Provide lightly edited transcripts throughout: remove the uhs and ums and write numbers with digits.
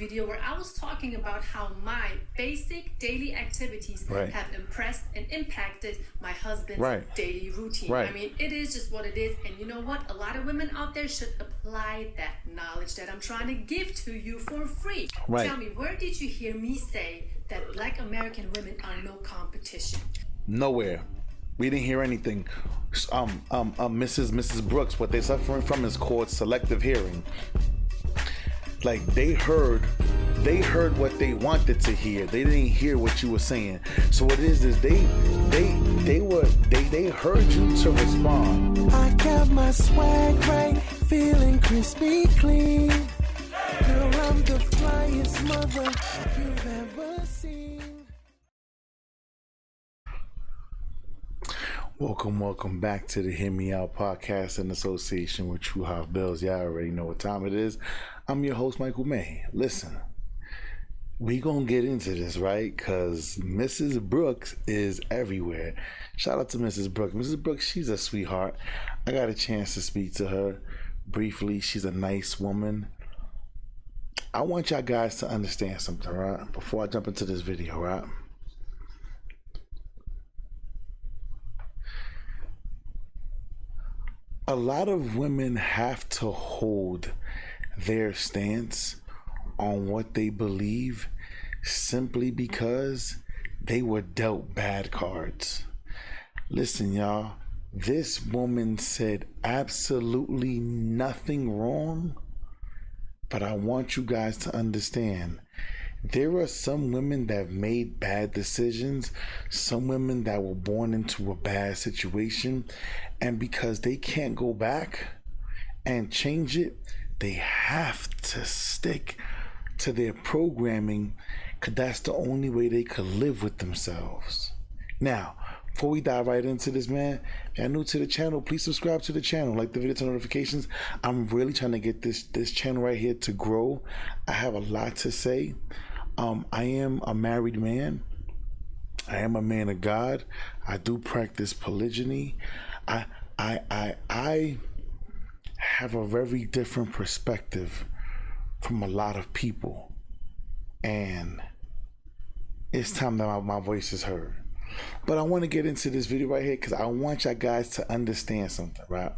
video where I was talking about how my basic daily activities have impressed and impacted my husband's daily routine. I mean, it is just what it is. And you know what? A lot of women out there should apply that knowledge that I'm trying to give to you for free. Tell me, where did you hear me say that Black American women are no competition? Nowhere. We didn't hear anything. Mrs. Brooks, what they're suffering from is called selective hearing. Like they heard what they wanted to hear. They didn't hear what you were saying. So what it is they heard you to respond. I got my swag right, feeling crispy clean. Girl, I'm the flyest mother you've ever seen. Welcome back to the Hear Me Out podcast in association with True House Bills. Y'all already know what time it is. I'm your host, Michael May. Listen, we gonna get into this, right? Because Mrs. Brooks is everywhere. Shout out to Mrs. Brooks. Mrs. Brooks, she's a sweetheart. I got a chance to speak to her briefly. She's a nice woman. I want y'all guys to understand something, right? Before I jump into this video, right? A lot of women have to hold their stance on what they believe simply because they were dealt bad cards. Listen, y'all, this woman said absolutely nothing wrong, but I want you guys to understand there are some women that made bad decisions, some women that were born into a bad situation, and because they can't go back and change it, they have to stick to their programming because that's the only way they could live with themselves. Now, before we dive right into this, man, if you're new to the channel, please subscribe to the channel, like the video, turn notifications. I'm really trying to get this channel right here to grow. I have a lot to say. I am a married man. I am a man of God. I do practice polygyny. I have a very different perspective from a lot of people, and it's time that my voice is heard. But I want to get into this video right here because I want y'all guys to understand something, right?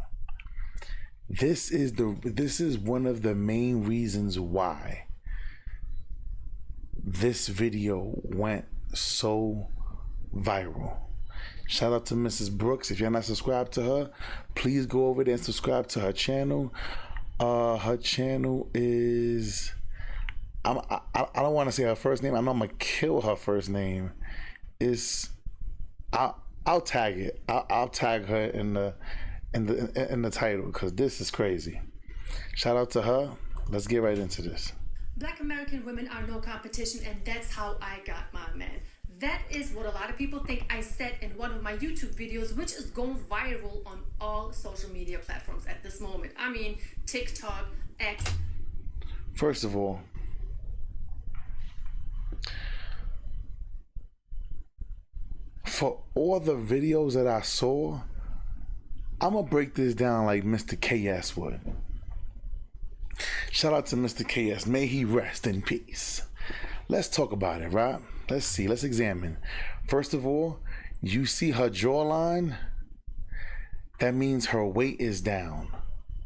This is one of the main reasons why this video went so viral. Shout out to Mrs. Brooks. If you're not subscribed to her, please go over there and subscribe to her channel. Her channel is, I don't want to say her first name. I know I'm gonna kill her first name. I'll tag it. I'll tag her in the title because this is crazy. Shout out to her. Let's get right into this. Black American women are no competition, and that's how I got my man. That is what a lot of people think I said in one of my YouTube videos, which is going viral on all social media platforms at this moment. I mean, TikTok, X. First of all, for all the videos that I saw, I'm gonna break this down like Mr. KS would. Shout out to Mr. KS. May he rest in peace. Let's talk about it, right? Let's see. Let's examine. First of all, you see her jawline? That means her weight is down.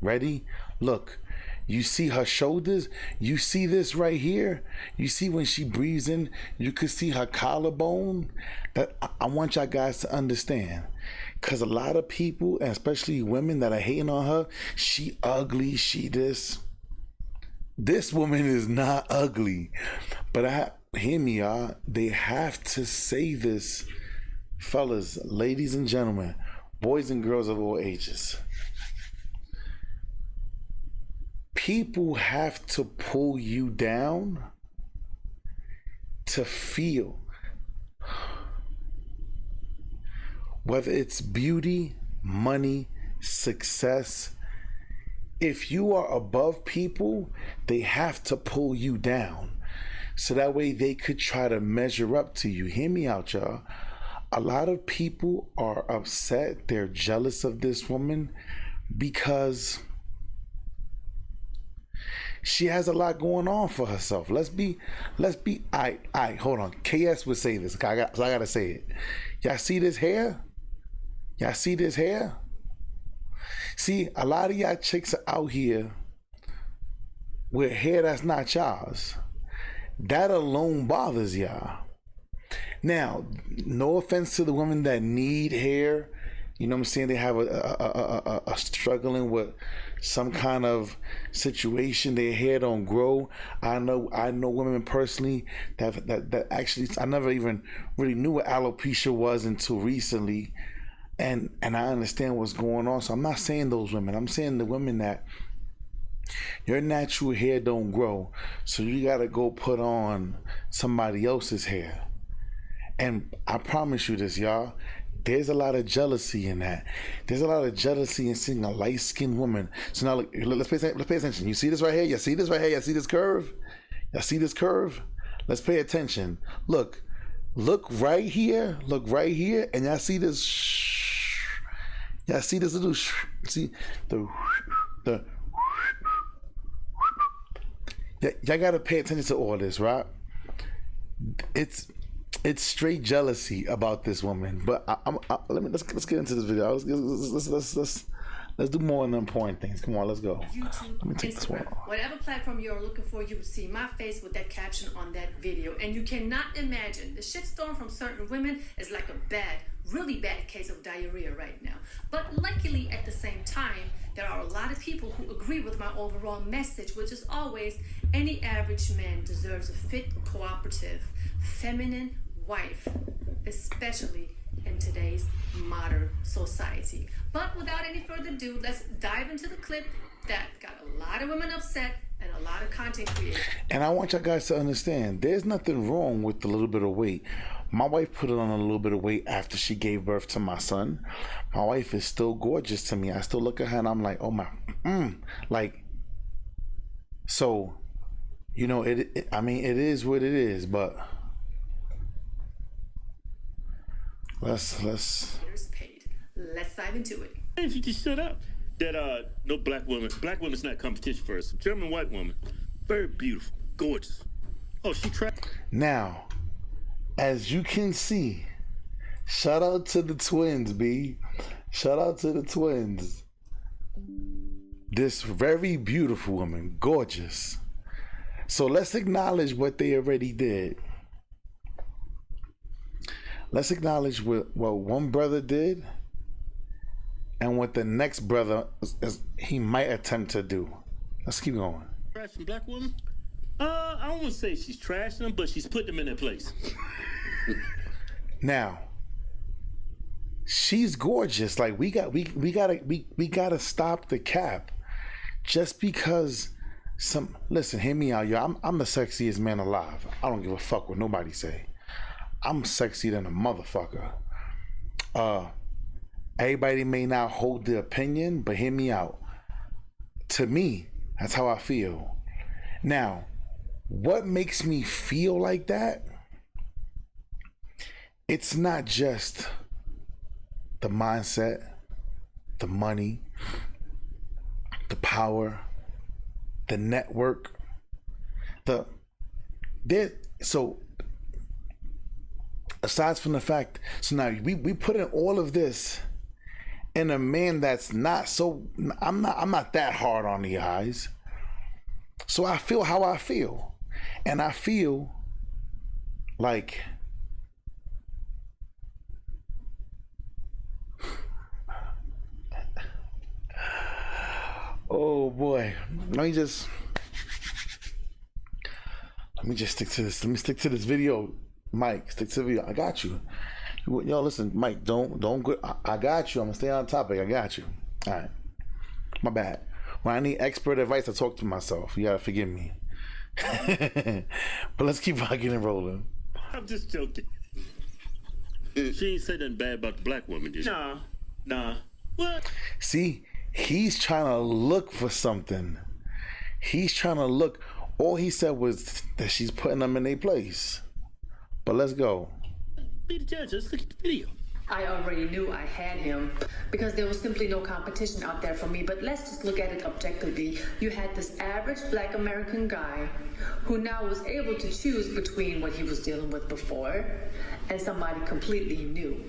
Ready? Look. You see her shoulders? You see this right here? You see when she breathes in, you could see her collarbone? That I want y'all guys to understand. Because a lot of people, and especially women that are hating on her, she ugly, she this. This woman is not ugly. But hear me, y'all. They have to say this. Fellas, ladies and gentlemen, boys and girls of all ages. People have to pull you down to feel. Whether it's beauty, money, success. If you are above people, they have to pull you down. So that way they could try to measure up to you. Hear me out, y'all. A lot of people are upset. They're jealous of this woman because she has a lot going on for herself. Let's be. I hold on. KS would say this. I gotta say it. Y'all see this hair? Y'all see this hair? See, a lot of y'all chicks are out here with hair that's not y'all's. That alone bothers y'all. Now, no offense to the women that need hair. You know what I'm saying? They have a struggling with some kind of situation. Their hair don't grow. I know women personally that actually, I never even really knew what alopecia was until recently. And I understand what's going on. So I'm not saying those women. I'm saying the women that your natural hair don't grow. So you got to go put on somebody else's hair. And I promise you this, y'all. There's a lot of jealousy in that. There's a lot of jealousy in seeing a light-skinned woman. So now look, let's pay attention. You see this right here? You see this right here? You see this curve? You see this curve? Let's pay attention. Look right here. Look right here. And y'all see this? Y'all see this little? See the. Y'all gotta pay attention to all this, right? It's straight jealousy about this woman. But let's get into this video. Let's do more important things. Come on, let's go. YouTube, Let me take this one Instagram, off. whatever platform you're looking for, you will see my face with that caption on that video. And you cannot imagine, the shitstorm from certain women is like a really bad case of diarrhea right now. But luckily, at the same time, there are a lot of people who agree with my overall message, which is always, any average man deserves a fit, cooperative, feminine wife, especially in today's modern society. But without any further ado, let's dive into the clip that got a lot of women upset and a lot of content creators. And I want y'all guys to understand, there's nothing wrong with a little bit of weight. My wife put on a little bit of weight after she gave birth to my son. My wife is still gorgeous to me. I still look at her and I'm like, oh my, like, so, you know, I mean, it is what it is, but let's Paid. Let's dive into it. If you just shut up. That no black woman's not competition for us. German white woman, very beautiful, gorgeous. Oh, she tried. Now, as you can see, shout out to the twins, B. Shout out to the twins. This very beautiful woman, gorgeous. So let's acknowledge what they already did. Let's acknowledge what one brother did and what the next brother he might attempt to do. Let's keep going. Trashing black woman? I don't want to say she's trashing them, but she's putting them in their place. Now, she's gorgeous. Like we gotta stop the cap. Just because listen, hear me out, yo. I'm the sexiest man alive. I don't give a fuck what nobody say. I'm sexier than a motherfucker. Everybody may not hold the opinion, but hear me out. To me, that's how I feel. Now, what makes me feel like that? It's not just the mindset, the money, the power, the network, so aside from the fact, so now we put in all of this in a man that's not so, I'm not that hard on the eyes. So I feel how I feel. And I feel like oh boy. Let me just stick to this. Let me stick to this video. Mike, stick to the video. I got you. Yo, listen, Mike, don't go. I got you. I'm gonna stay on topic. I got you. All right. My bad. When I need expert advice, I talk to myself. You gotta forgive me. But let's keep rocking and rolling. I'm just joking. She ain't said nothing bad about the black woman, did she? Nah. What? See, he's trying to look for something. He's trying to look. All he said was that she's putting them in their place. But let's go. Be the judge. Let's look at the video. I already knew I had him because there was simply no competition out there for me. But let's just look at it objectively. You had this average Black American guy who now was able to choose between what he was dealing with before and somebody completely new.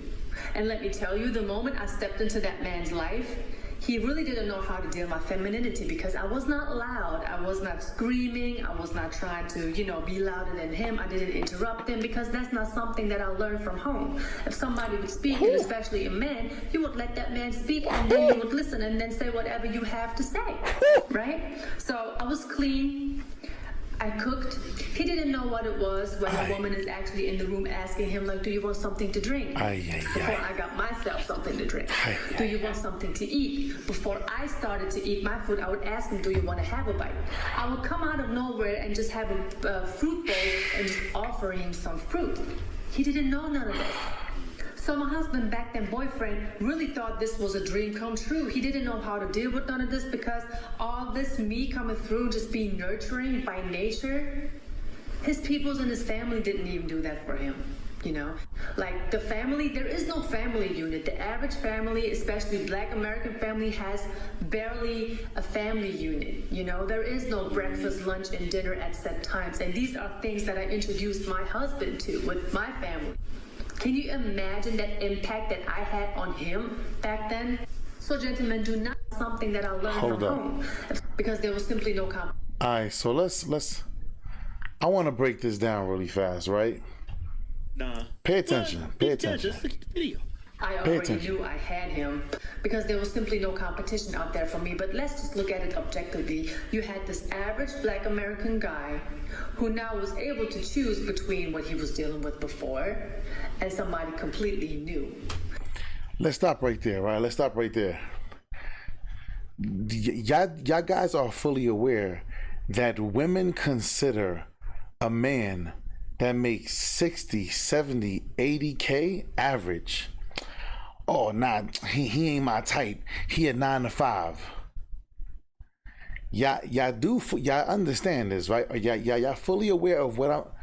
And let me tell you, the moment I stepped into that man's life, he really didn't know how to deal with my femininity because I was not loud. I was not screaming. I was not trying to, be louder than him. I didn't interrupt him because that's not something that I learned from home. If somebody would speak, and especially a man, you would let that man speak and then you would listen and then say whatever you have to say, right? So I was clean. I cooked. He didn't know what it was when a woman is actually in the room asking him, like, do you want something to drink? Before I got myself something to drink. Do you want something to eat? Before I started to eat my food, I would ask him, do you want to have a bite? I would come out of nowhere and just have a fruit bowl and just offer him some fruit. He didn't know none of this. So my husband, back then boyfriend, really thought this was a dream come true. He didn't know how to deal with none of this because all this me coming through, just being nurturing by nature, his peoples and his family didn't even do that for him. Like the family, there is no family unit. The average family, especially Black American family, has barely a family unit. There is no breakfast, lunch, and dinner at set times. And these are things that I introduced my husband to with my family. Can you imagine that impact that I had on him back then? So gentlemen, do not something that I learned from home because there was simply no competition. All right, so let's. I want to break this down really fast, right? Nah. Pay attention. Pay attention. Just look at the video. I already knew I had him because there was simply no competition out there for me. But let's just look at it objectively. You had this average Black American guy who now was able to choose between what he was dealing with before and somebody completely new. Let's stop right there, right? Let's stop right there. Y'all guys are fully aware that women consider a man that makes 60, 70, 80K average. Oh, nah, he ain't my type. He a 9 to 5. Y'all understand this, right? Y'all fully aware of what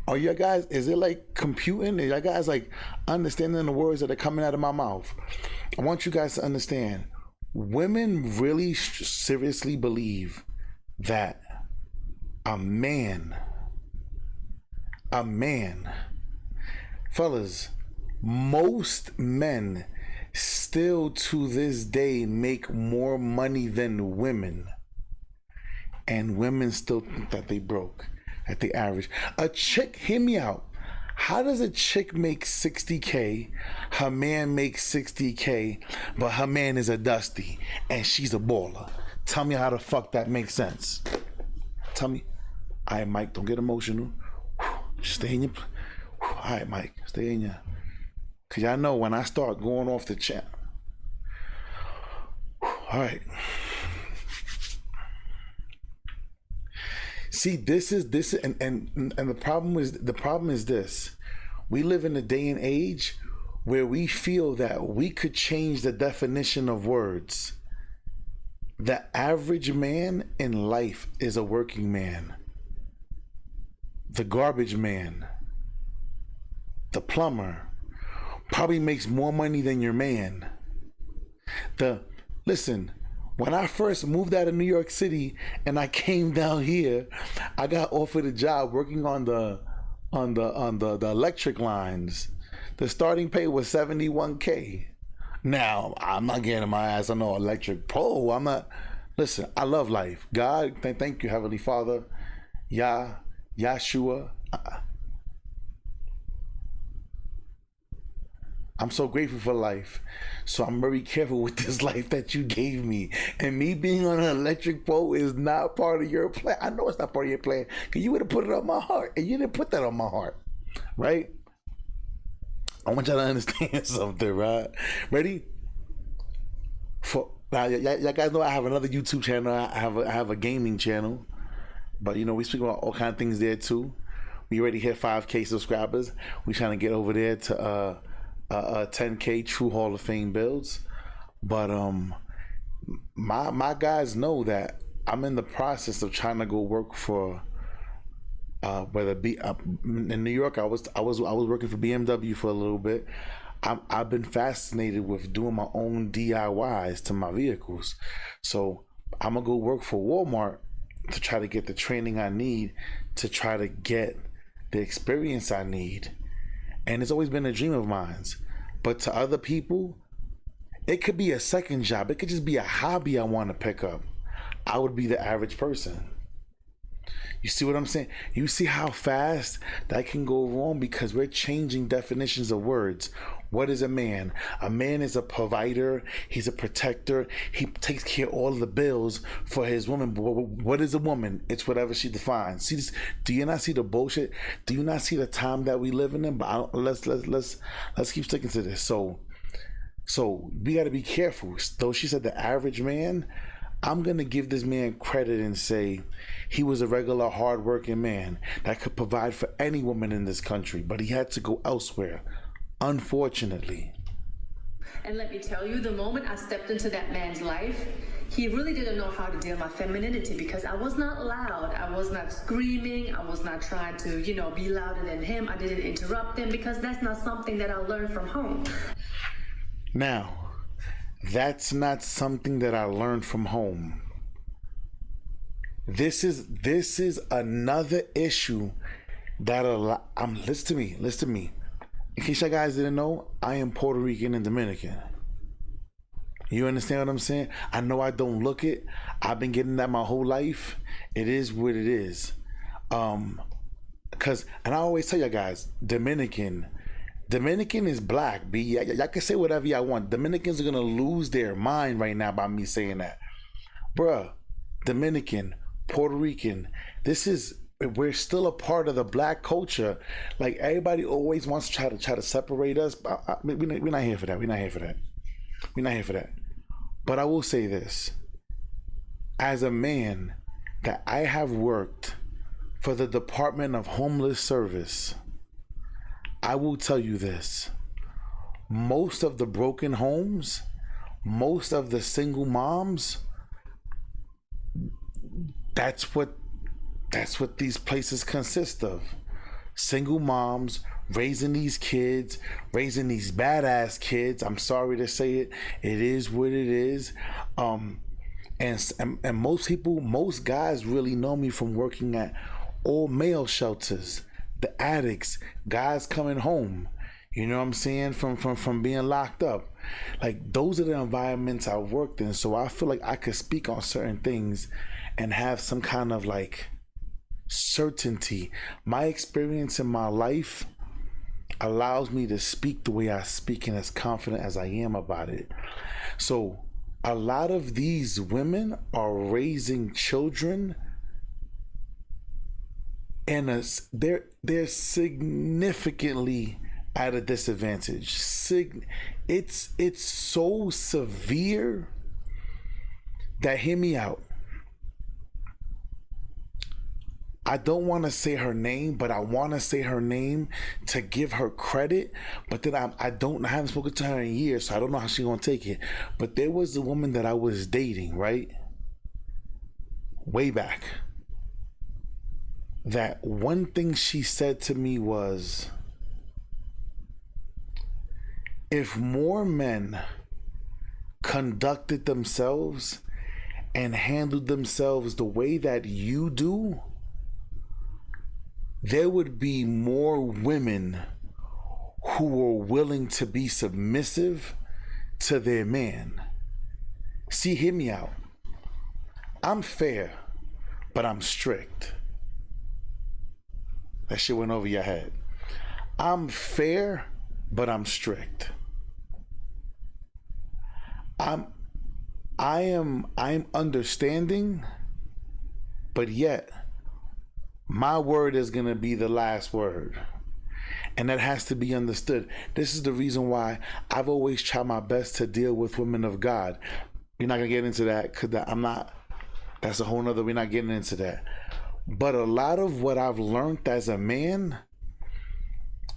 are you guys, is it like computing? Are y'all guys like understanding the words that are coming out of my mouth? I want you guys to understand, women really seriously believe that a man, fellas, most men still to this day make more money than women, and women still think that they broke at the average. A chick, hear me out, how does a chick make 60K, her man makes 60K, but her man is a dusty and she's a baller? Tell me how the fuck that makes sense. Tell me. All right, Mike, don't get emotional. Stay in your all right, Mike, stay in your, because y'all know when I start going off the chat. All right. See, this is and the problem is this. We live in a day and age where we feel that we could change the definition of words. The average man in life is a working man. The garbage man, the plumber, probably makes more money than your man. Listen, when I first moved out of New York City and I came down here, I got offered a job working on the electric lines. The starting pay was $71K. Now, I'm not getting my ass on no electric pole. I'm not. Listen, I love life. God, thank you, Heavenly Father. Yahshua. I'm so grateful for life. So I'm very careful with this life that you gave me. And me being on an electric pole is not part of your plan. I know it's not part of your plan because you would have put it on my heart. And you didn't put that on my heart. Right? I want y'all to understand something, right? Ready? Now, y'all guys know I have another YouTube channel. I have a gaming channel. But, we speak about all kind of things there, too. We already hit 5K subscribers. We trying to get over there to 10K True Hall of Fame builds. But my guys know that I'm in the process of trying to go work for in New York. I was working for BMW for a little bit. I've been fascinated with doing my own DIYs to my vehicles. So I'm gonna go work for Walmart to try to get the training I need to try to get the experience I need. And it's always been a dream of mine. But to other people, it could be a second job. It could just be a hobby I want to pick up. I would be the average person. You see what I'm saying? You see how fast that can go wrong because we're changing definitions of words. What is a man? A man is a provider. He's a protector. He takes care of all of the bills for his woman. But what is a woman? It's whatever she defines. See this? Do you not see the bullshit? Do you not see the time that we live in? But let's keep sticking to this. So we got to be careful. Though she said the average man, I'm going to give this man credit and say he was a regular hardworking man that could provide for any woman in this country, but he had to go elsewhere, unfortunately. And let me tell you, the moment I stepped into that man's life, he really didn't know how to deal with my femininity because I was not loud. I was not screaming. I was not trying to, be louder than him. I didn't interrupt him because that's not something that I learned from home. Now, that's not something that I learned from home. This is another issue that listen to me. In case you guys didn't know, I am Puerto Rican and Dominican. You understand what I'm saying? I know I don't look it. I've been getting that my whole life. It is what it is. And I always tell you guys, Dominican is black, B. Y'all can say whatever y'all want. Dominicans are gonna lose their mind right now by me saying that. Bruh, Dominican, Puerto Rican, we're still a part of the black culture. Like, everybody always wants to try to separate us. We're not here for that. We're not here for that. But I will say this. As a man that I have worked for the Department of Homeless Service, I will tell you this. Most of the broken homes, most of the single moms, that's what these places consist of. Single moms raising these kids, raising these badass kids. I'm sorry to say it. It is what it is. And most guys really know me from working at all male shelters, the addicts, guys coming home. You know what I'm saying? From being locked up. Like, those are the environments I worked in. So I feel like I could speak on certain things and have some kind of like certainty. My experience in my life allows me to speak the way I speak and as confident as I am about it. So a lot of these women are raising children and they're significantly at a disadvantage. It's so severe that, hear me out, I don't want to say her name, but I want to say her name to give her credit. But then I haven't spoken to her in years, so I don't know how she's gonna take it. But there was a woman that I was dating, right? Way back. That one thing she said to me was, if more men conducted themselves and handled themselves the way that you do, there would be more women who were willing to be submissive to their man. See, hear me out. I'm fair, but I'm strict. That shit went over your head. I'm fair, but I'm strict. I'm understanding, but yet my word is going to be the last word. And that has to be understood. This is the reason why I've always tried my best to deal with women of God. We're not going to get into that because that's a whole nother, we're not getting into that. But a lot of what I've learned as a man,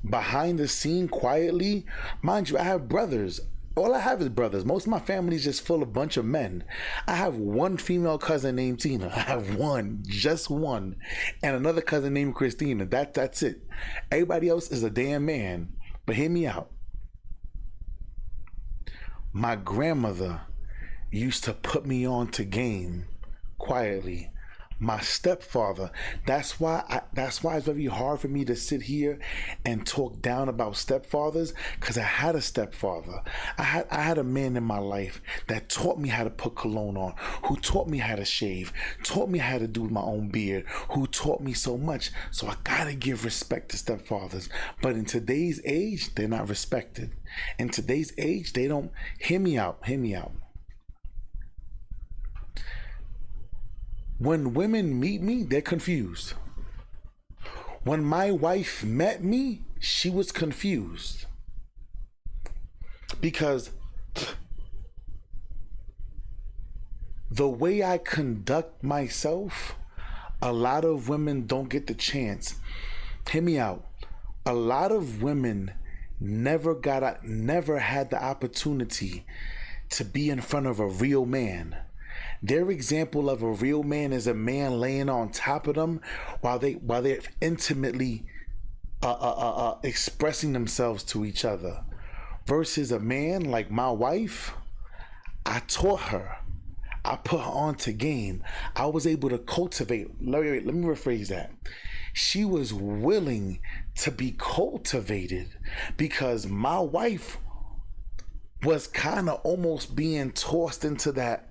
behind the scene, quietly, mind you, I have brothers. All I have is brothers. Most of my family is just full of a bunch of men. I have one female cousin named Tina. I have one, just one. And another cousin named Christina. That's it. Everybody else is a damn man. But hear me out. My grandmother used to put me on to game quietly. My stepfather, that's why it's very hard for me to sit here and talk down about stepfathers, because I had a stepfather. I had a man in my life that taught me how to put cologne on, who taught me how to shave, taught me how to do my own beard, who taught me so much. So I gotta give respect to stepfathers. But in today's age, they're not respected. In today's age, they don't. Hear me out. When women meet me, they're confused. When my wife met me, she was confused. Because the way I conduct myself, a lot of women don't get the chance. Hear me out. A lot of women never had the opportunity to be in front of a real man. Their example of a real man is a man laying on top of them while they're intimately expressing themselves to each other. Versus a man like my wife, I taught her. I put her on to game. I was able to cultivate. Let me rephrase that. She was willing to be cultivated because my wife was kind of almost being tossed into that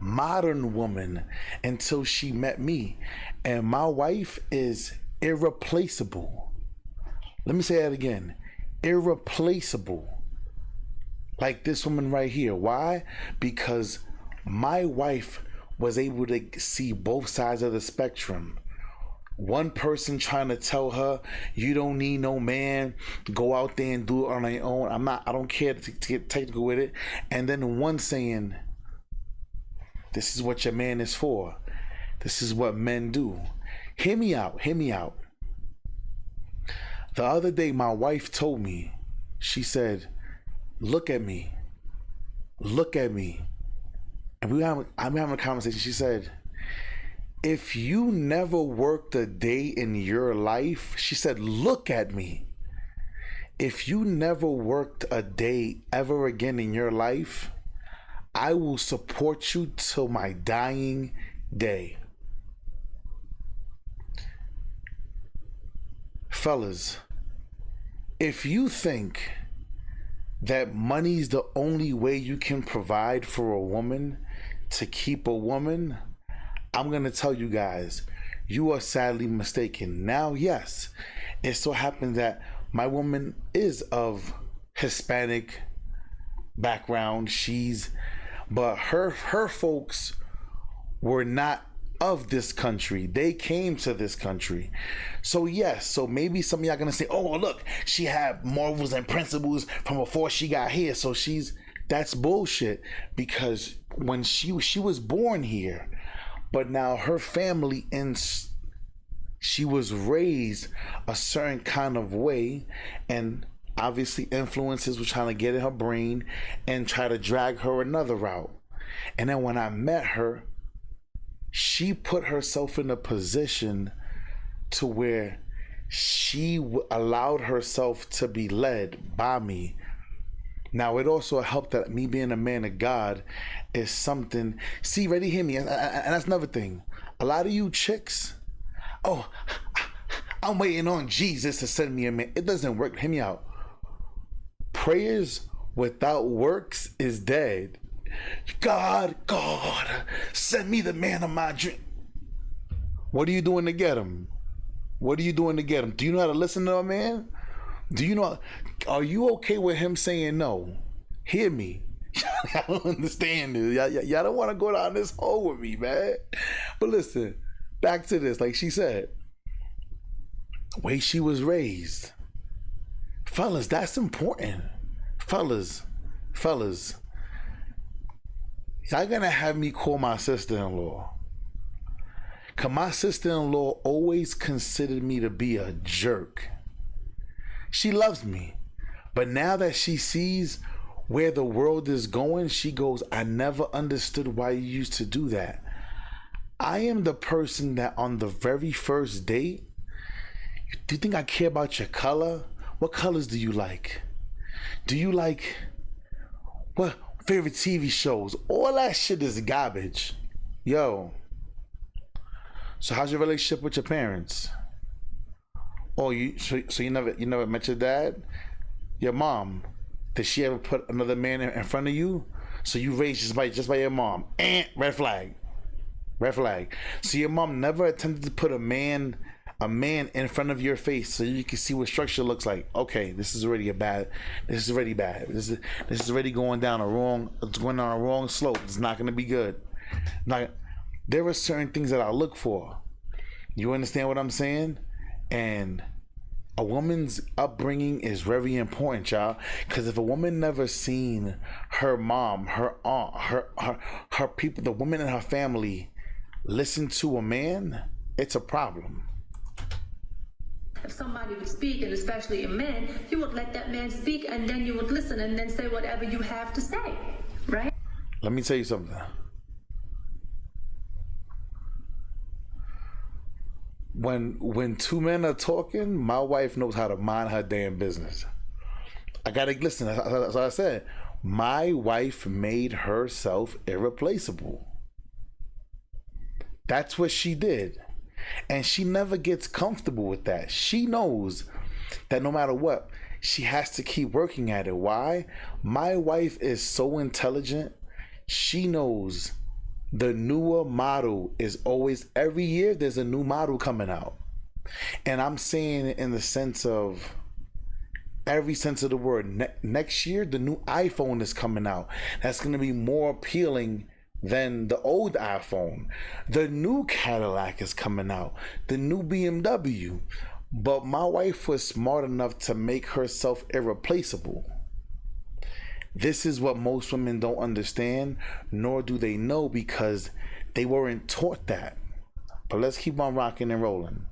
modern woman until she met me. And my wife is irreplaceable. Let me say that again. Irreplaceable. Like this woman right here. Why? Because my wife was able to see both sides of the spectrum. One person trying to tell her, you don't need no man, go out there and do it on your own. I don't care to get technical with it. And then one saying, this is what your man is for. This is what men do. Hear me out. The other day, my wife told me, she said, look at me. And I'm having a conversation. She said, if you never worked a day in your life, she said, look at me. If you never worked a day ever again in your life, I will support you till my dying day. Fellas, if you think that money's the only way you can provide for a woman to keep a woman, I'm going to tell you guys, you are sadly mistaken. Now, yes, it so happens that my woman is of Hispanic background. But her folks were not of this country. They came to this country. So yes, so maybe some of y'all gonna say, oh, look, she had morals and principles from before she got here. So that's bullshit, because when she was born here, but now her family she was raised a certain kind of way, and obviously influences were trying to get in her brain and try to drag her another route. And then when I met her, she put herself in a position to where she allowed herself to be led by me. Now, it also helped that me being a man of God is something. See, ready, hear me. And that's another thing. A lot of you chicks, oh, I'm waiting on Jesus to send me a man. It doesn't work. Hear me out. Prayers without works is dead. God, send me the man of my dream. What are you doing to get him? Do you know how to listen to a man? Are you okay with him saying no? Hear me. Y'all don't understand this. Y'all don't want to go down this hole with me, man. But listen, back to this. Like she said, way she was raised. Fellas, that's important. Fellas, y'all gonna have me call my sister-in-law. Cause my sister-in-law always considered me to be a jerk. She loves me. But now that she sees where the world is going, she goes, I never understood why you used to do that. I am the person that on the very first date, do you think I care about your color? What colors do you like? Do you like, favorite TV shows, all that shit is garbage. Yo. So how's your relationship with your parents? Oh, so you never met your dad? Your mom, did she ever put another man in front of you? So you raised just by your mom. Red flag. Red flag. So your mom never attempted to put a man in front of your face so you can see what structure looks like. Okay, this is already bad. This is already going down a wrong slope. It's not gonna be good. Now, there are certain things that I look for. You understand what I'm saying? And a woman's upbringing is very important, y'all. Because if a woman never seen her mom, her aunt, her people, the women in her family listen to a man, it's a problem. If somebody would speak, and especially a man, you would let that man speak, and then you would listen, and then say whatever you have to say, right? Let me tell you something. When two men are talking, my wife knows how to mind her damn business. I gotta listen. That's what I said. My wife made herself irreplaceable. That's what she did. And she never gets comfortable with that. She knows that no matter what, she has to keep working at it. Why? My wife is so intelligent. She knows the newer model is always, every year there's a new model coming out. And I'm saying it in the sense of every sense of the word. Next year, the new iPhone is coming out. That's going to be more appealing than the old iPhone. The new Cadillac is coming out. The new BMW. But my wife was smart enough to make herself irreplaceable. This is what most women don't understand, nor do they know, because they weren't taught that. But let's keep on rocking and rolling.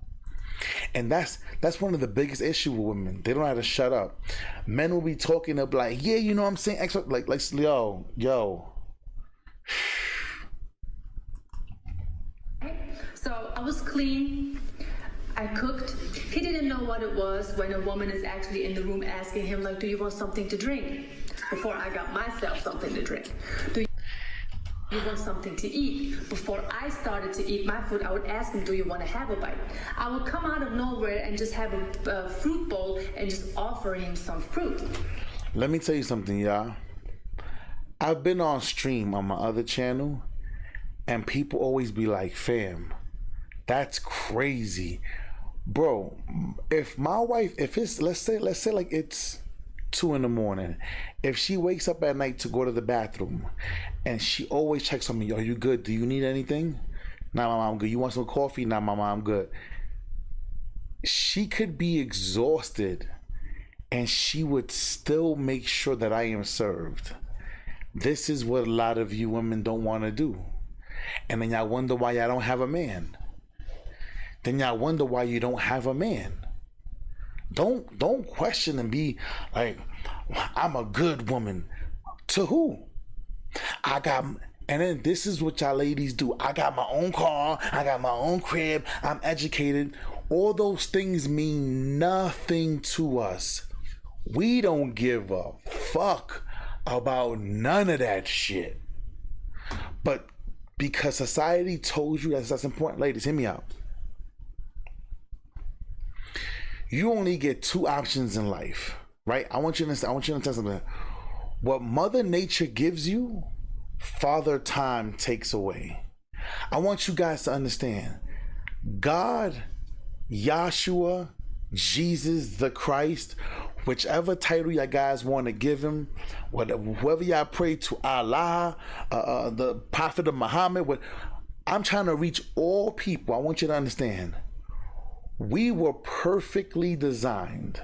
And that's one of the biggest issues with women. They don't know how to shut up. Men will be talking up like, yeah, you know what I'm saying? Like yo. So I was clean. I cooked. He didn't know what it was when a woman is actually in the room asking him, like, do you want something to drink? Before I got myself something to drink. Do you want something to eat? Before I started to eat my food, I would ask him, do you want to have a bite? I would come out of nowhere and just have a fruit bowl and just offer him some fruit. Let me tell you something, y'all. I've been on stream on my other channel, and people always be like, fam, that's crazy. Bro, if my wife, if it's, let's say like it's 2 a.m, if she wakes up at night to go to the bathroom and she always checks on me, are you good? Do you need anything? Nah, mama, I'm good. You want some coffee? Nah, mama, I'm good. She could be exhausted and she would still make sure that I am served. This is what a lot of you women don't want to do. And then y'all wonder why y'all don't have a man. Then y'all wonder why you don't have a man. Don't question and be like, I'm a good woman. To who? And then this is what y'all ladies do. I got my own car. I got my own crib. I'm educated. All those things mean nothing to us. We don't give a fuck about none of that shit. But because society told you that's important, ladies, hear me out. You only get 2 options in life, right? I want you to understand something. What Mother Nature gives you, Father Time takes away. I want you guys to understand. God, Yahshua, Jesus, the Christ, whichever title you guys want to give him, whoever y'all pray to, Allah, the Prophet of Muhammad, I'm trying to reach all people. I want you to understand. We were perfectly designed.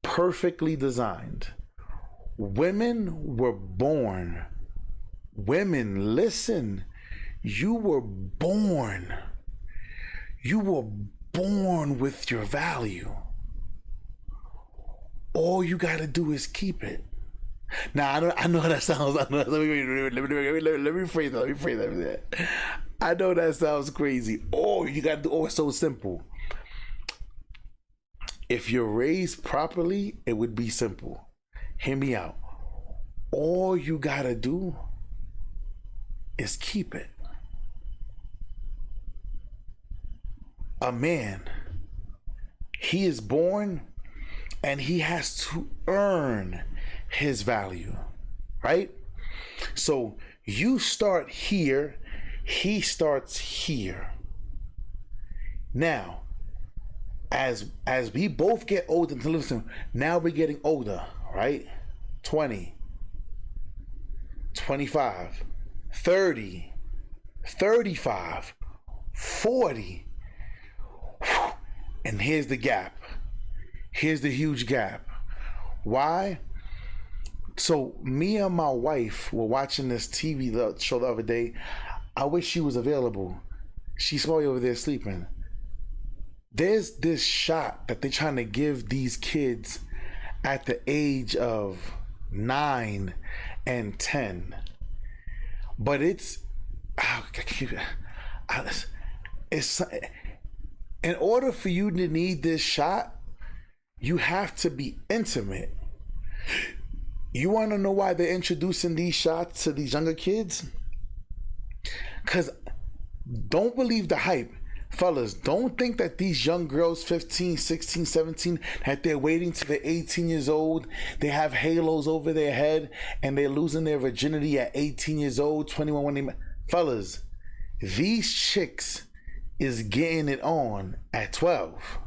Perfectly designed. Women were born. Women, listen. You were born. You were born with your value. All you got to do is keep it. Now, I know that sounds. Let me rephrase that. I know that sounds crazy. You got to do. It's so simple. If you're raised properly, it would be simple. Hear me out. all you gotta do is keep it. A man, he is born and he has to earn his value, right? So you start here, he starts here. Now, as we both get older, listen, now we're getting older, right? 20, 25, 30, 35, 40. And here's the gap. Here's the huge gap. Why? So me and my wife were watching this TV show the other day. I wish she was available. She's probably over there sleeping. There's this shot that they're trying to give these kids at the age of 9 and 10. But it's in order for you to need this shot, you have to be intimate. You want to know why they're introducing these shots to these younger kids? Because don't believe the hype. Fellas, don't think that these young girls, 15, 16, 17, that they're waiting till they're 18 years old. They have halos over their head and they're losing their virginity at 18 years old, 21 when they... Fellas, these chicks is getting it on at 12.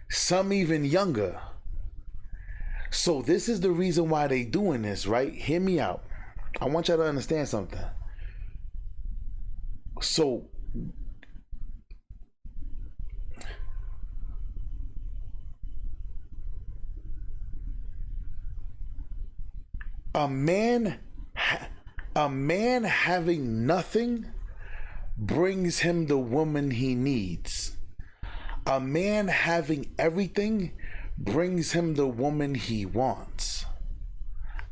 Some even younger. So this is the reason why they doing this, right? Hear me out. I want y'all to understand something. So a man having nothing brings him the woman he needs. A man having everything brings him the woman he wants.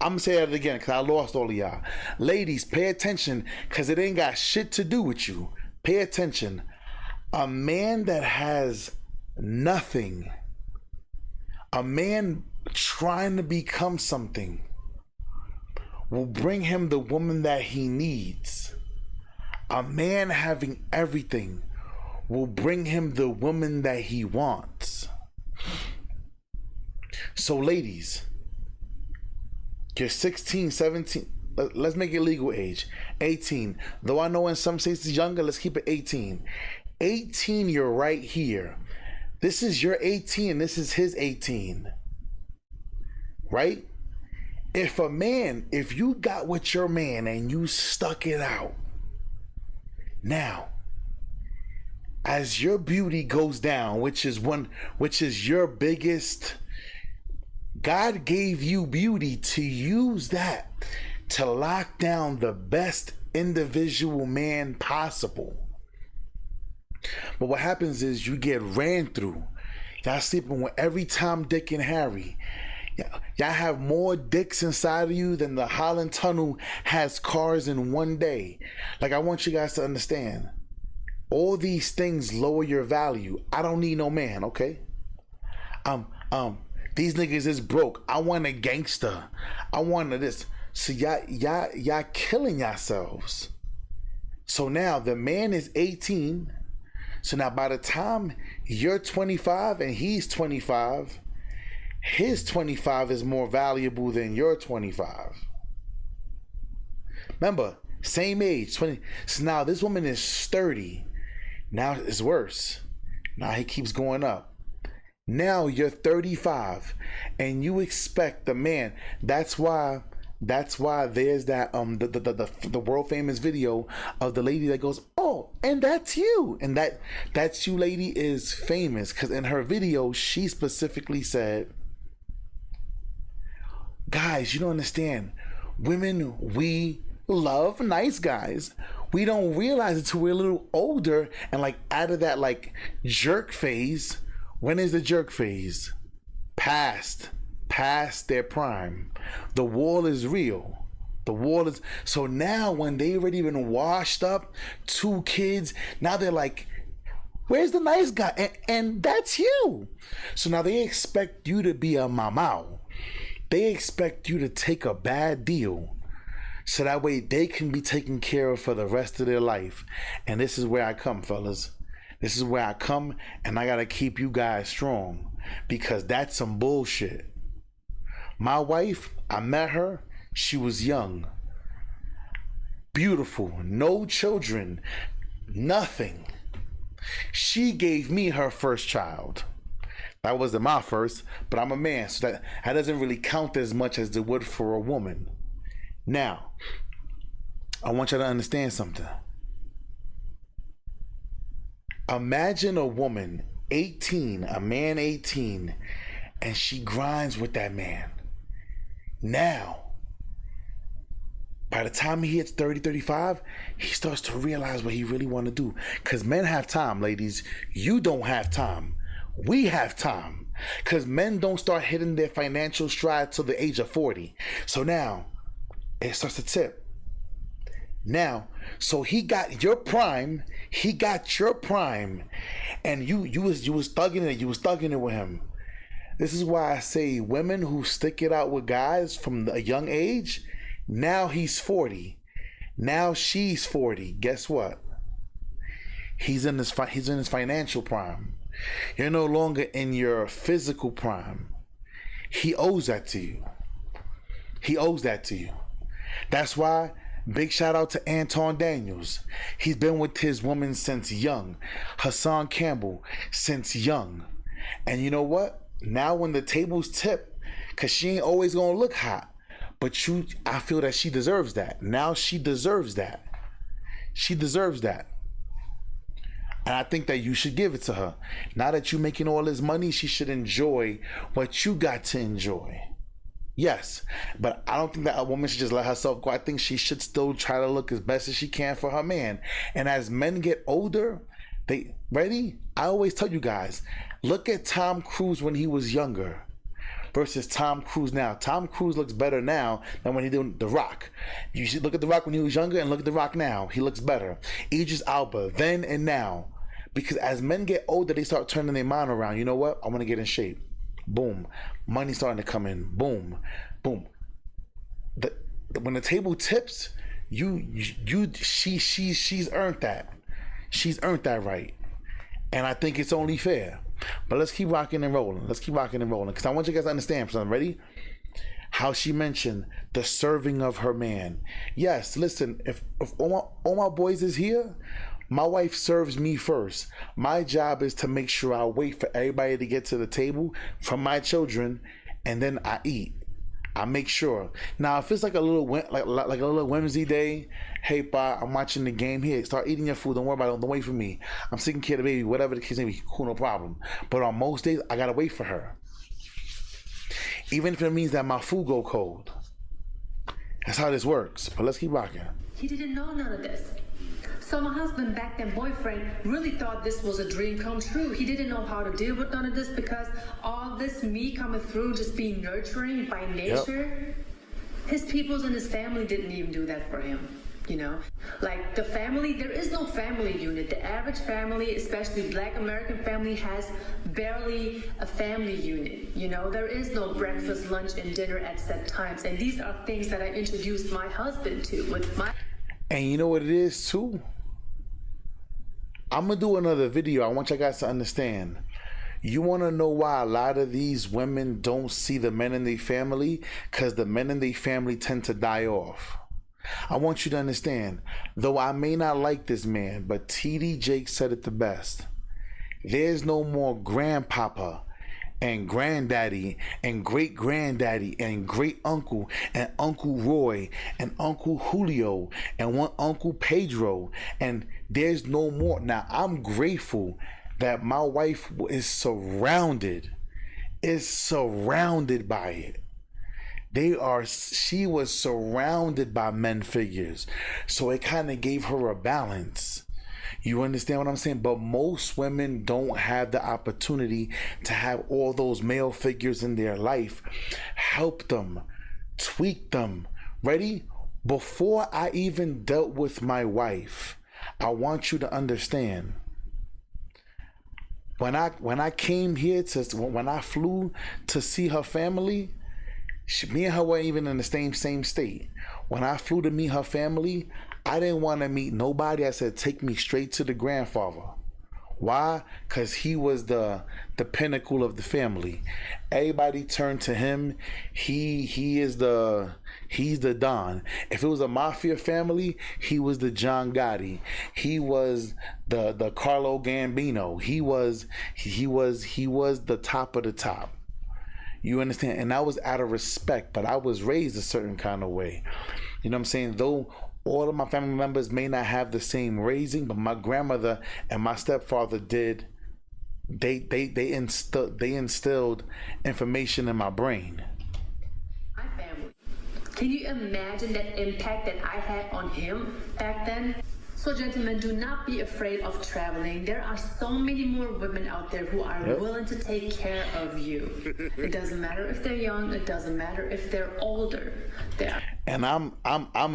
I'm gonna say that again because I lost all of y'all. Ladies, pay attention because it ain't got shit to do with you. Pay attention. A man that has nothing, a man trying to become something, will bring him the woman that he needs. A man having everything will bring him the woman that he wants. So ladies, you're 16, 17, let's make it legal age, 18. Though I know in some states it's younger, let's keep it 18. 18, you're right here. This is your 18, this is his 18. Right? If you got with your man and you stuck it out, now, as your beauty goes down, which is your biggest, God gave you beauty to use that to lock down the best individual man possible. But what happens is you get ran through. Y'all sleeping with every Tom, Dick, and Harry. Y'all have more dicks inside of you than the Holland Tunnel has cars in one day. Like, I want you guys to understand. All these things lower your value. I don't need no man, okay? These niggas is broke. I want a gangster. I want this. So y'all killing yourselves. So now the man is 18. So now by the time you're 25 and he's 25, his 25 is more valuable than your 25. Remember, same age, 20. So now this woman is 30. Now it's worse. Now he keeps going up. Now you're 35 and you expect the man. That's why there's that the world famous video of the lady that goes, "Oh, and that's you." And that's you lady is famous because in her video she specifically said, guys, you don't understand. Women, we love nice guys. We don't realize it till we're a little older and like out of that like jerk phase. When is the jerk phase? Past their prime. The wall is real. The wall is, so now when they already been washed up, 2 kids, now they're like, where's the nice guy? And that's you. So now they expect you to be a mamau. They expect you to take a bad deal so that way they can be taken care of for the rest of their life. And this is where I come, fellas. This is where I come, and I gotta keep you guys strong, because that's some bullshit. My wife, I met her, she was young, beautiful, no children, nothing. She gave me her first child. That wasn't my first, but I'm a man, so that doesn't really count as much as it would for a woman. Now, I want you to understand something. Imagine a woman, 18, a man 18, and she grinds with that man. Now, by the time he hits 30, 35, he starts to realize what he really want to do. Because men have time, ladies. You don't have time. We have time. Because men don't start hitting their financial stride till the age of 40. So now, it starts to tip. Now, so he got your prime, and you was thugging it with him. This is why I say women who stick it out with guys from a young age, now he's 40, now she's 40. Guess what? He's in his financial prime. You're no longer in your physical prime. He owes that to you. That's why, big shout out to Anton Daniels. He's been with his woman since young. Hassan Campbell, since young. And you know what? Now when the tables tip, because she ain't always going to look hot, but I feel that she deserves that. Now she deserves that. And I think that you should give it to her. Now that you're making all this money, she should enjoy what you got to enjoy. Yes, but I don't think that a woman should just let herself go. I think she should still try to look as best as she can for her man. And as men get older, I always tell you guys, look at Tom Cruise when he was younger versus Tom Cruise now. Tom Cruise looks better now than when he did The Rock. You should look at The Rock when he was younger and look at The Rock now. He looks better. Idris Elba, then and now. Because as men get older, they start turning their mind around. You know what? I want to get in shape. Boom. Money starting to come in. Boom. Boom. When the table tips, she's earned that. She's earned that right. And I think it's only fair. But let's keep rocking and rolling. Because I want you guys to understand something. Ready? How she mentioned the serving of her man. Yes, listen, if all my boys is here, my wife serves me first. My job is to make sure I wait for everybody to get to the table from my children, and then I eat. I make sure. Now, if it's like a little whimsy day, hey, pa, I'm watching the game here. Start eating your food. Don't worry about it. Don't wait for me. I'm taking care of the baby. Whatever the case may be, cool, no problem. But on most days, I gotta wait for her, even if it means that my food go cold. That's how this works. But let's keep rocking. He didn't know none of this. So my husband, back then boyfriend, really thought this was a dream come true. He didn't know how to deal with none of this because all this me coming through, just being nurturing by nature, his peoples and his family didn't even do that for him. You know, like the family, there is no family unit. The average family, especially Black American family, has barely a family unit. You know, there is no breakfast, lunch, and dinner at set times. And these are things that I introduced my husband to with my... And you know what it is too? I'm going to do another video. I want you guys to understand. You want to know why a lot of these women don't see the men in their family? Because the men in their family tend to die off. I want you to understand, though I may not like this man, but TD Jakes said it the best. There's no more grandpapa and granddaddy and great granddaddy and great uncle and Uncle Roy and Uncle Julio and one Uncle Pedro, and there's no more. Now I'm grateful that my wife is surrounded by it. She was surrounded by men figures, so it kind of gave her a balance. You understand what I'm saying? But most women don't have the opportunity to have all those male figures in their life. Help them, tweak them. Ready? Before I even dealt with my wife, I want you to understand. When I came here when I flew to see her family, Me and her weren't even in the same state. When I flew to meet her family, I didn't want to meet nobody. I said, take me straight to the grandfather. Why? Because he was the pinnacle of the family. Everybody turned to him. He's the Don. If it was a mafia family, he was the John Gotti. He was the Carlo Gambino. He was the top of the top. You understand? And that was out of respect, but I was raised a certain kind of way. You know what I'm saying? Though all of my family members may not have the same raising, but my grandmother and my stepfather did. They instilled information in my brain. My family. Can you imagine that impact that I had on him back then? So gentlemen, do not be afraid of traveling. There are so many more women out there who are willing to take care of you. It doesn't matter if they're young, it doesn't matter if they're older. And I'm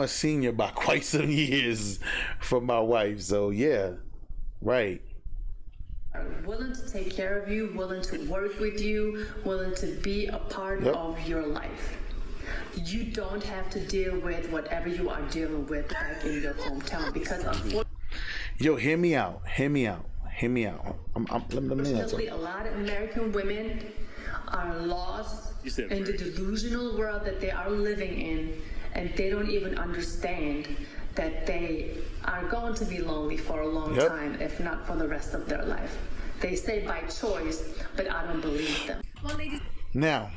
a senior by quite some years from my wife, so yeah, right. Are willing to take care of you, willing to work with you, willing to be a part of your life. You don't have to deal with whatever you are dealing with back in your hometown because unfortunately, hear me out. Unfortunately, a lot of American women are lost in the delusional world that they are living in, and they don't even understand that they are going to be lonely for a long time, if not for the rest of their life. They say by choice, but I don't believe them. Well, ladies. Now,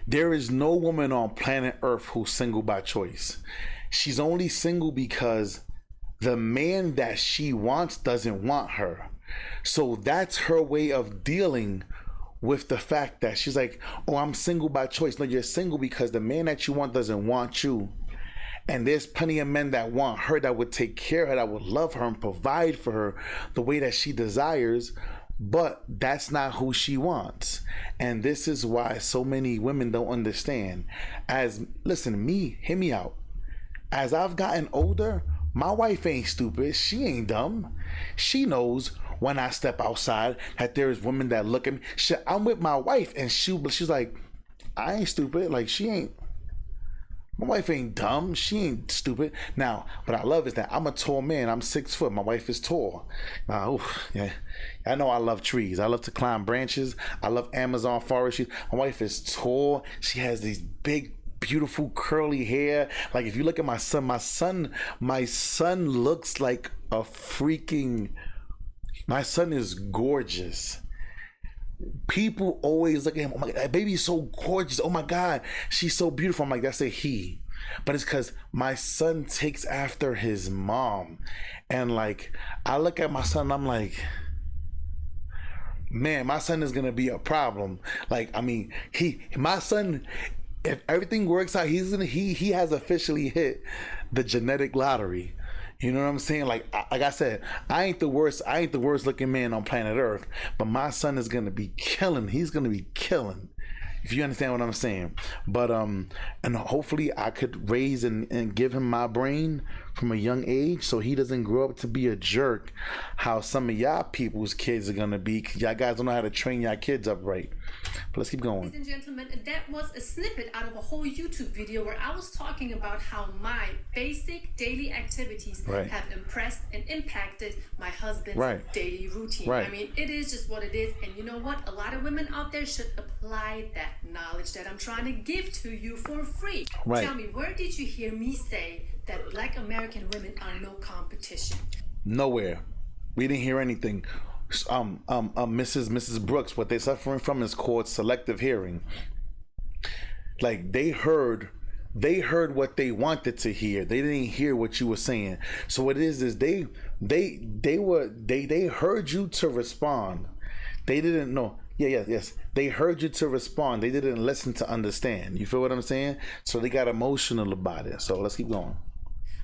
there is no woman on planet Earth who's single by choice. She's only single because the man that she wants doesn't want her. So that's her way of dealing with the fact that she's like, oh, I'm single by choice. No, you're single because the man that you want doesn't want you. And there's plenty of men that want her, that would take care of her, that would love her and provide for her the way that she desires. But that's not who she wants. And this is why so many women don't understand. Hear me out. As I've gotten older, my wife ain't stupid. She ain't dumb. She knows when I step outside that there's women that look at me. Shit, I'm with my wife and she's like, I ain't stupid. Like, my wife ain't dumb. She ain't stupid. Now, what I love is that I'm a tall man. I'm 6 foot. My wife is tall. I know I love trees. I love to climb branches. I love Amazon forest. My wife is tall. She has these big, beautiful curly hair. Like, if you look at my son looks like a freaking. My son is gorgeous. People always look at him, oh my God, that baby's so gorgeous. Oh my God, she's so beautiful. I'm like, that's a he. But it's because my son takes after his mom. And like, I look at my son and I'm like, man, my son is gonna be a problem. Like, I mean, my son, if everything works out, he has officially hit the genetic lottery. You know what I'm saying? Like I said, I ain't the worst looking man on planet Earth, but my son is gonna be killing. He's gonna be killing. If you understand what I'm saying. But and hopefully I could raise and give him my brain from a young age so he doesn't grow up to be a jerk, how some of y'all people's kids are gonna be, because y'all guys don't know how to train y'all kids up right. But let's keep going. Ladies and gentlemen, that was a snippet out of a whole YouTube video where I was talking about how my basic daily activities have impressed and impacted my husband's daily routine. I mean, it is just what it is. And you know what? A lot of women out there should apply that knowledge that I'm trying to give to you for free. Tell me, where did you hear me say that Black American women are no competition? Nowhere. We didn't hear anything. Mrs. Brooks, what they're suffering from is called selective hearing. Like, they heard what they wanted to hear. They didn't hear what you were saying. So what it is they heard you to respond. They didn't know. Yes. They heard you to respond. They didn't listen to understand. You feel what I'm saying? So they got emotional about it. So let's keep going.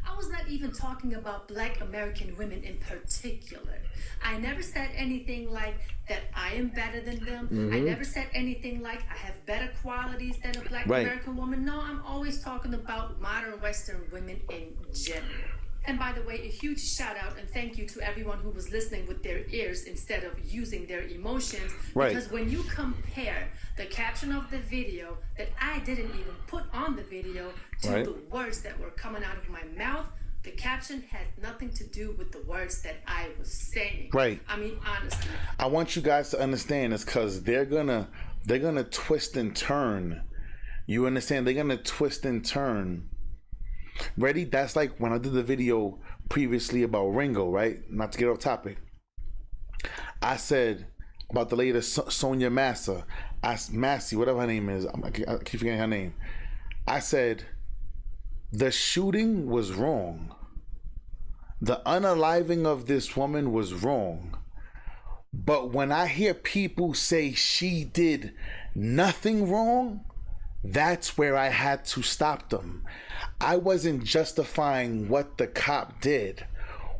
I was not even talking about Black American women in particular. I never said anything like that I am better than them. I never said anything like I have better qualities than a Black American woman. No, I'm always talking about modern Western women in general. And by the way, a huge shout out and thank you to everyone who was listening with their ears instead of using their emotions. Right. Because when you compare the caption of the video that I didn't even put on the video to right. the words that were coming out of my mouth, the caption had nothing to do with the words that I was saying. Right. I mean, honestly. I want you guys to understand this because they're gonna twist and turn. You understand? They're gonna twist and turn. Ready? That's like when I did the video previously about Ringo, right? Not to get off topic. I said about the lady Sonia Massa, Massey, whatever her name is. I keep forgetting her name. I said the shooting was wrong. The unaliving of this woman was wrong. But when I hear people say she did nothing wrong, that's where I had to stop them. I wasn't justifying what the cop did.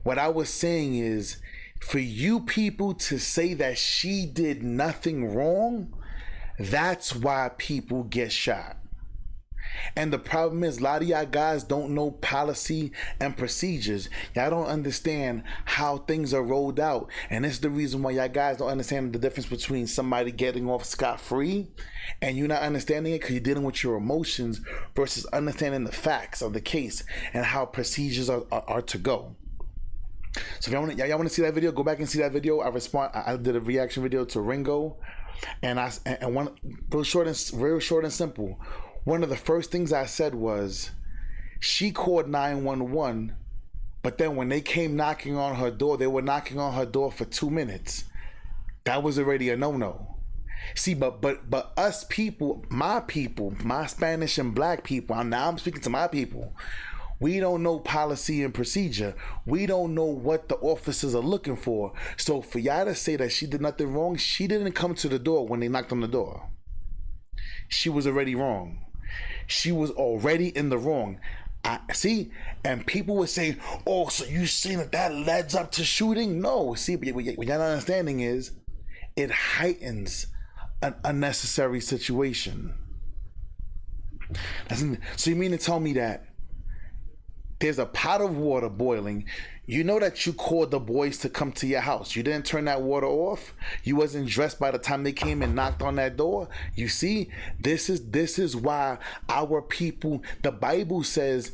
What I was saying is, for you people to say that she did nothing wrong, that's why people get shot. And the problem is, a lot of y'all guys don't know policy and procedures. Y'all don't understand how things are rolled out. And it's the reason why y'all guys don't understand the difference between somebody getting off scot-free and you not understanding it because you're dealing with your emotions versus understanding the facts of the case and how procedures are to go. So if y'all want to see that video, go back and see that video. I did a reaction video to Ringo, and one real short and simple. One of the first things I said was, she called 911, but then when they came knocking on her door, they were knocking on her door for 2 minutes. That was already a no-no. See, but us people, my Spanish and black people, I'm speaking to my people, we don't know policy and procedure. We don't know what the officers are looking for. So for y'all to say that she did nothing wrong, she didn't come to the door when they knocked on the door. She was already wrong. She was already in the wrong. See, and people would say, "Oh, so you saying that leads up to shooting?" No, see, what you're not understanding is, it heightens an unnecessary situation. So you mean to tell me that there's a pot of water boiling? You know that you called the boys to come to your house. You didn't turn that water off. You wasn't dressed by the time they came and knocked on that door. You see, this is why our people, the Bible says,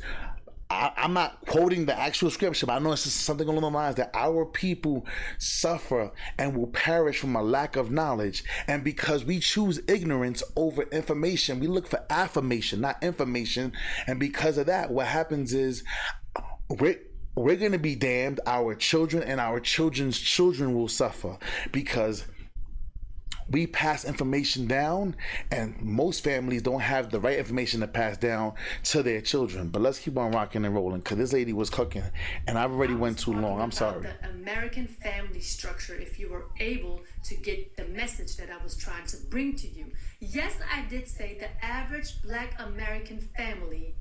I'm not quoting the actual scripture, but I know it's just something along the lines that our people suffer and will perish from a lack of knowledge. And because we choose ignorance over information, we look for affirmation, not information. And because of that, what happens is we're going to be damned. Our children and our children's children will suffer because we pass information down, and most families don't have the right information to pass down to their children. But let's keep on rocking and rolling because this lady was cooking, and I've already went too long. I'm sorry. The American family structure, if you were able to get the message that I was trying to bring to you. Yes, I did say the average Black American family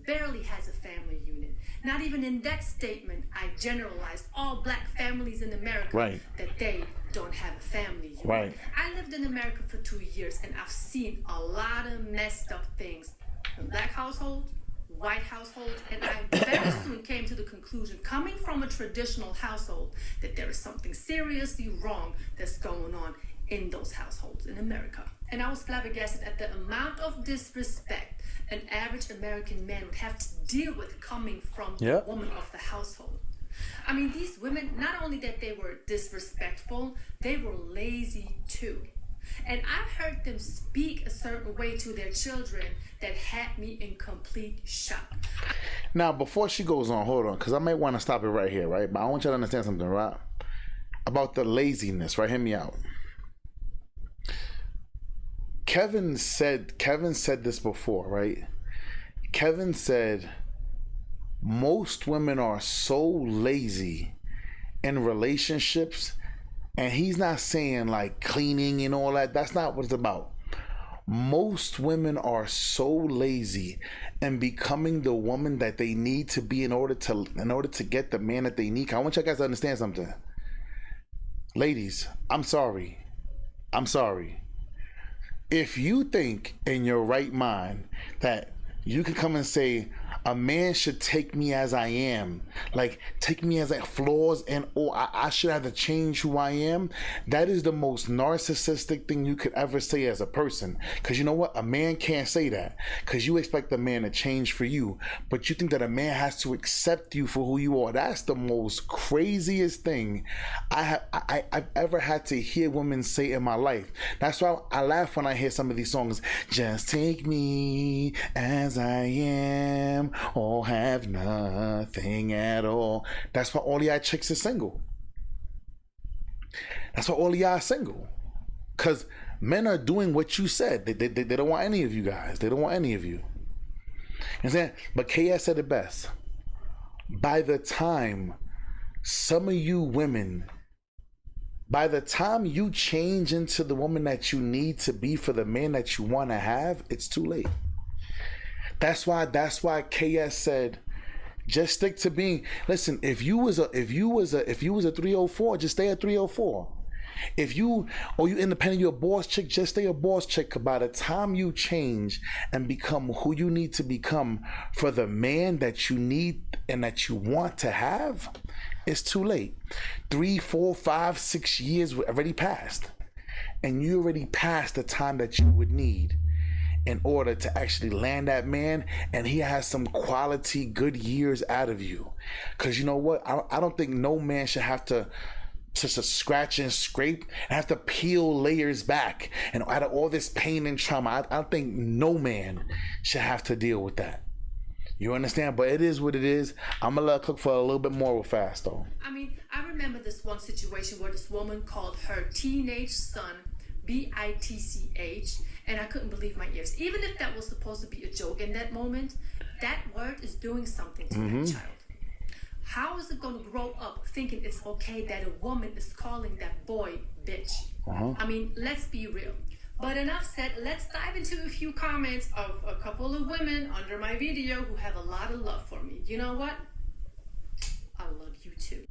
barely has a family unit. Not even in that statement, I generalized all Black families in America that they don't have a family unit. Right. I lived in America for 2 years and I've seen a lot of messed up things in Black households, white households, and I very soon came to the conclusion, coming from a traditional household, that there is something seriously wrong that's going on in those households in America. And I was flabbergasted at the amount of disrespect an average American man would have to deal with coming from the woman of the household. I mean, these women, not only that they were disrespectful, they were lazy too. And I heard them speak a certain way to their children that had me in complete shock. Now, before she goes on, hold on, because I might want to stop it right here, right? But I want you to understand something, right? About the laziness, right? Hear me out. Kevin said this before, right? Kevin said most women are so lazy in relationships, and he's not saying like cleaning and all that. That's not what it's about. Most women are so lazy in becoming the woman that they need to be in order to get the man that they need. I want you guys to understand something. Ladies, I'm sorry. If you think in your right mind that you can come and say, a man should take me as I am, like take me as flaws and I should have to change who I am. That is the most narcissistic thing you could ever say as a person. Because you know what, a man can't say that, because you expect a man to change for you, but you think that a man has to accept you for who you are. That's the most craziest thing I've ever had to hear women say in my life. That's why I laugh when I hear some of these songs. Just take me as I am, or have nothing at all. That's why all y'all chicks are single. That's why all y'all are single. Because men are doing what you said. They don't want any of you guys. They don't want any of you. You know what I'm saying? But KS said it best. By the time some of you women, by the time you change into the woman that you need to be for the man that you want to have, it's too late. That's why KS said, just stick to being. Listen, if you was a 304, just stay at 304. If you independent, you're a boss chick, just stay a boss chick. By the time you change and become who you need to become for the man that you need and that you want to have, it's too late. 3, 4, 5, 6 years already passed. And you already passed the time that you would need in order to actually land that man, and he has some quality good years out of you. Because you know what? I don't think no man should have to scratch and scrape and have to peel layers back and out of all this pain and trauma. I don't think no man should have to deal with that. You understand? But it is what it is. I'm gonna let her cook for a little bit more real fast though. I mean, I remember this one situation where this woman called her teenage son bitch, and I couldn't believe my ears. Even if that was supposed to be a joke in that moment, that word is doing something to that child. How is it going to grow up thinking it's okay that a woman is calling that boy bitch? I mean, let's be real. But enough said, let's dive into a few comments of a couple of women under my video who have a lot of love for me. You know what? I love you too.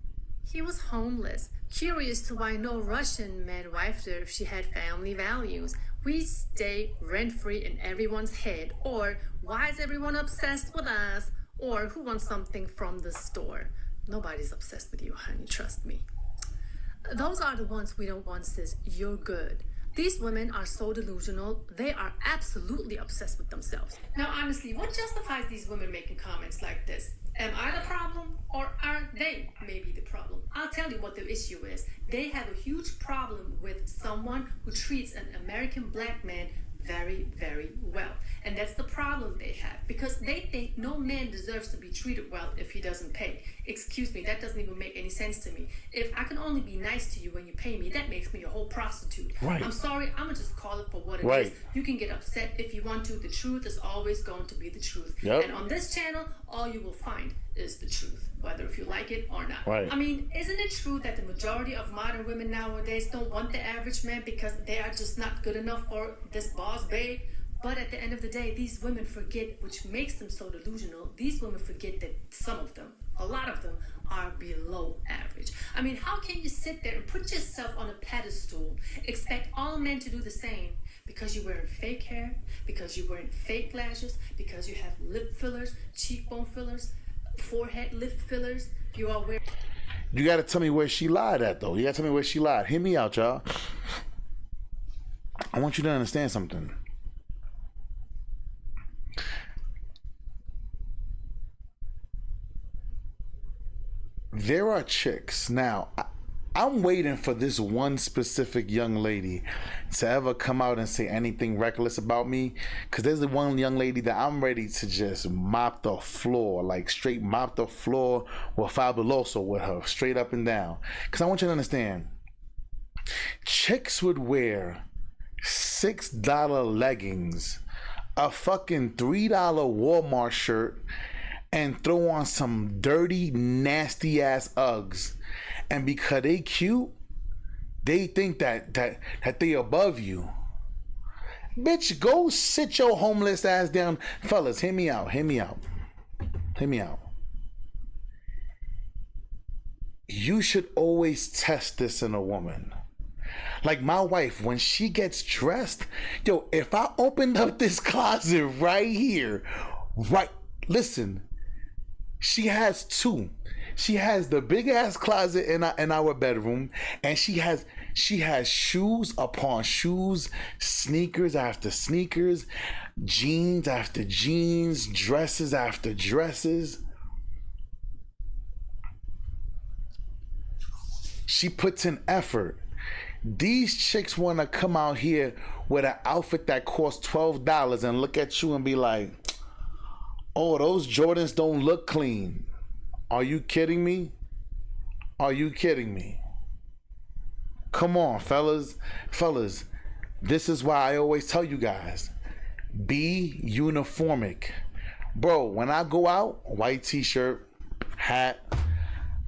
He was homeless, curious to why no Russian man wifed her if she had family values. We stay rent-free in everyone's head. Or, why is everyone obsessed with us? Or, who wants something from the store? Nobody's obsessed with you, honey, trust me. Those are the ones we don't want, sis. You're good. These women are so delusional, they are absolutely obsessed with themselves. Now, honestly, what justifies these women making comments like this? Am I the problem, or are they maybe the problem? I'll tell you what the issue is. They have a huge problem with someone who treats an American black man very, very well. And that's the problem they have, because they think no man deserves to be treated well if he doesn't pay. Excuse me, that doesn't even make any sense to me. If I can only be nice to you when you pay me, that makes me a whole prostitute. Right. I'm sorry, I'm gonna just call it for what it is. You can get upset if you want to. The truth is always going to be the truth. And on this channel, all you will find is the truth, whether if you like it or not. I mean, isn't it true that the majority of modern women nowadays don't want the average man because they are just not good enough for this boss babe? But at the end of the day, these women forget, which makes them so delusional, these women forget that some of them, a lot of them, are below average. I mean, how can you sit there and put yourself on a pedestal, expect all men to do the same, because you're wearing fake hair, because you're wearing fake lashes, because you have lip fillers, cheekbone fillers, forehead lip fillers, you are wearing... You gotta tell me where she lied at, though. You gotta tell me where she lied. Hear me out, y'all. I want you to understand something. There are chicks. Now, I'm waiting for this one specific young lady to ever come out and say anything reckless about me, because there's the one young lady that I'm ready to just mop the floor, like straight mop the floor with Fabuloso with her, straight up and down. Because I want you to understand, chicks would wear $6 leggings, a fucking $3 Walmart shirt, and throw on some dirty, nasty ass Uggs, and because they cute, they think that they above you. Bitch, go sit your homeless ass down. Fellas, hear me out. You should always test this in a woman. Like my wife, when she gets dressed, yo, if I opened up this closet right here, Listen, she has two. She has the big ass closet in our bedroom, and she has shoes upon shoes, sneakers after sneakers, jeans after jeans, dresses after dresses. She puts in effort. These chicks want to come out here with an outfit that costs $12 and look at you and be like, oh, those Jordans don't look clean. Are you kidding me? Are you kidding me? Come on, fellas. Fellas, this is why I always tell you guys, be uniformic. Bro, when I go out, white t-shirt, hat,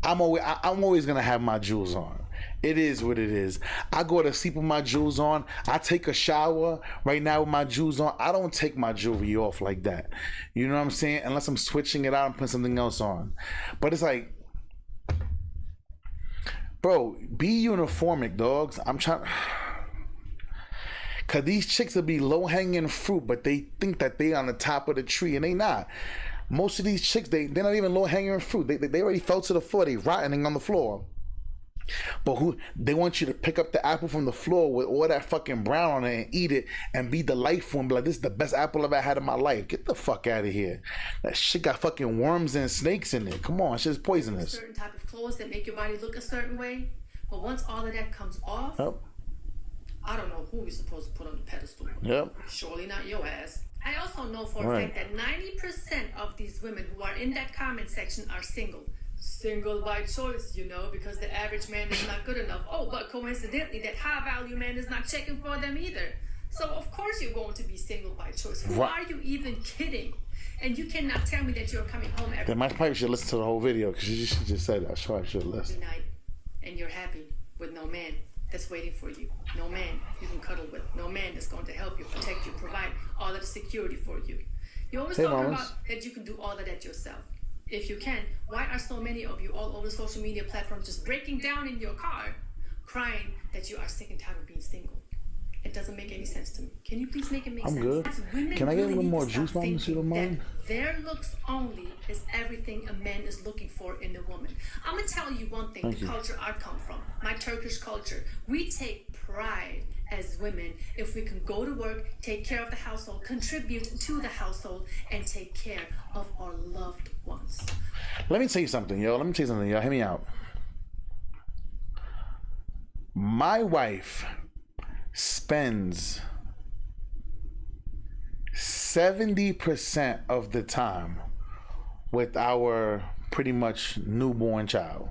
I'm always going to have my jewels on. It is what it is. I go to sleep with my jewels on. I take a shower right now with my jewels on. I don't take my jewelry off like that. You know what I'm saying? Unless I'm switching it out and putting something else on. But it's like, bro, be uniformic, dogs. I'm trying. Because these chicks will be low-hanging fruit, but they think that they on the top of the tree, and they not. Most of these chicks, they're not even low-hanging fruit. They already fell to the floor. They rotting on the floor. But they want you to pick up the apple from the floor with all that fucking brown on it and eat it and be delightful and be like, this is the best apple I've ever had in my life. Get the fuck out of here. That shit got fucking worms and snakes in it. Come on, shit's poisonous. Certain type of clothes that make your body look a certain way, but once all of that comes off, Yep. I don't know who we're supposed to put on the pedestal. Yep. Surely not your ass. I also know for a fact that 90% of these women who are in that comment section are single. Single by choice, you know, because the average man is not good enough. Oh, but coincidentally, that high-value man is not checking for them either. So, of course, you're going to be single by choice. Who are you even kidding? And you cannot tell me that you're coming home every Then I probably should listen to the whole video, because you just said that. So I should listen. night, and you're happy with no man that's waiting for you. No man you can cuddle with. No man that's going to help you, protect you, provide all of the security for you. You always talk about that you can do all of that yourself. If you can, why are so many of you all over social media platforms just breaking down in your car, crying that you are sick and tired of being single? It doesn't make any sense to me. Can you please make it make sense? I'm good. Can I get a little more juice, mom, if you don't mind? Their looks only is everything a man is looking for in a woman. I'm going to tell you one thing, the culture I come from, my Turkish culture. We take pride as women if we can go to work, take care of the household, contribute to the household, and take care of our loved ones. Let me tell you something, yo. Let me tell you something, yo. Hear me out. My wife spends 70% of the time with our pretty much newborn child.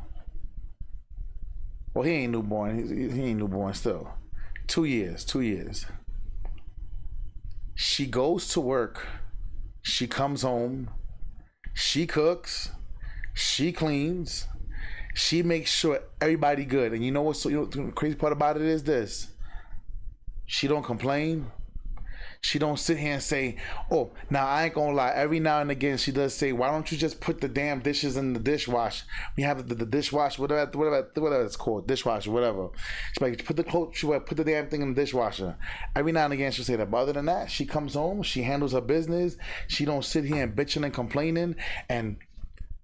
Well, he ain't newborn. He ain't newborn still. 2 years. She goes to work. She comes home. She cooks. She cleans. She makes sure everybody good. And you know what's the crazy part about it is this. She don't complain. She don't sit here and say, oh, now I ain't gonna lie. Every now and again, she does say, why don't you just put the damn dishes in the dishwasher? We have the dishwasher, whatever it's called, dishwasher, whatever. She's like, put the damn thing in the dishwasher. Every now and again, she'll say that. But other than that, she comes home, she handles her business. She don't sit here and bitching and complaining. And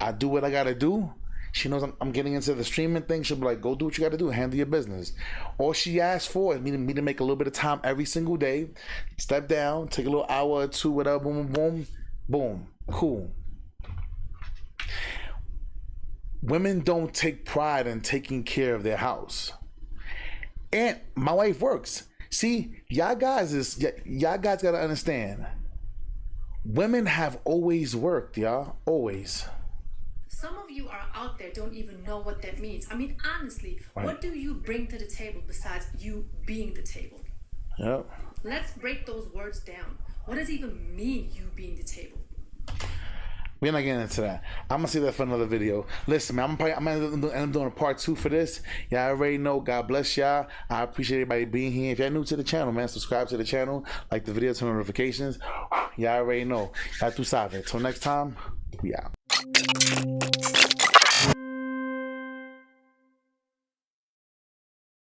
I do what I gotta do. She knows I'm getting into the streaming thing. She'll be like, go do what you got to do. Handle your business. All she asks for is me to make a little bit of time every single day. Step down, take a little hour or two, whatever, boom, boom, boom. Cool. Women don't take pride in taking care of their house. And my wife works. See, y'all guys got to understand. Women have always worked, y'all. Always. Some of you are out there don't even know what that means. I mean, honestly, what do you bring to the table besides you being the table? Yep. Let's break those words down. What does it even mean, you being the table? We're not getting into that. I'm gonna save that for another video. Listen, man, I'm gonna end up doing a part 2 for this. Y'all already know. God bless y'all. I appreciate everybody being here. If y'all new to the channel, man, subscribe to the channel, like the video, turn on notifications. Y'all already know. Y'all too savage. Till next time, we out.